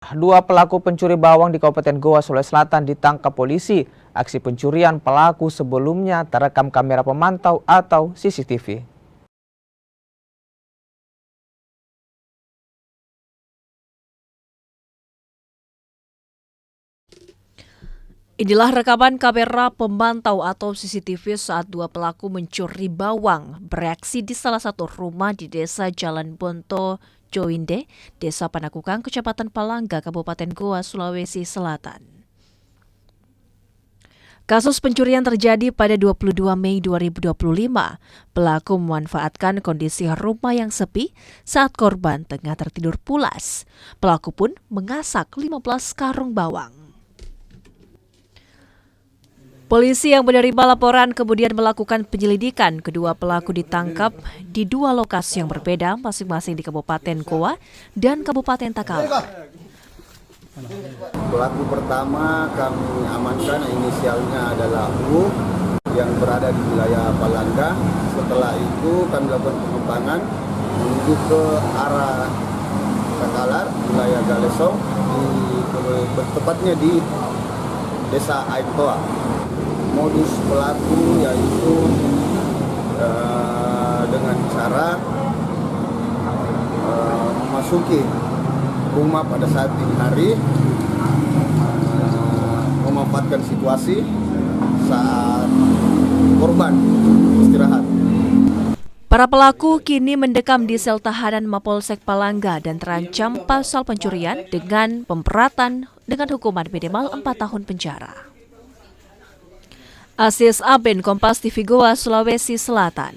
Dua pelaku pencuri bawang di Kabupaten Goa, Sulawesi Selatan ditangkap polisi. Aksi pencurian pelaku sebelumnya terekam kamera pemantau atau CCTV. Inilah rekaman kamera pemantau atau CCTV saat dua pelaku mencuri bawang bereaksi di salah satu rumah di Desa Jalan Bonto Joinde, Desa Panakukang, Kecamatan Palangga, Kabupaten Goa, Sulawesi Selatan. Kasus pencurian terjadi pada 22 Mei 2025. Pelaku memanfaatkan kondisi rumah yang sepi saat korban tengah tertidur pulas. Pelaku pun mengasak 15 karung bawang. Polisi yang menerima laporan kemudian melakukan penyelidikan. Kedua pelaku ditangkap di dua lokasi yang berbeda, masing-masing di Kabupaten Goa dan Kabupaten Takala. Pelaku pertama kami amankan, inisialnya adalah U, yang berada di wilayah Palangga. Setelah itu kami lakukan pengembangan menuju ke arah Takalar, wilayah Galesong, tepatnya di Desa Aitoa. Modus pelaku yaitu dengan cara memasuki rumah pada saat dini hari, memanfaatkan situasi saat korban istirahat. Para pelaku kini mendekam di sel tahanan Mapolsek Palangga dan terancam pasal pencurian dengan pemberatan dengan hukuman minimal 4 tahun penjara. Aziz Aben, Kompas TV Goa, Sulawesi Selatan.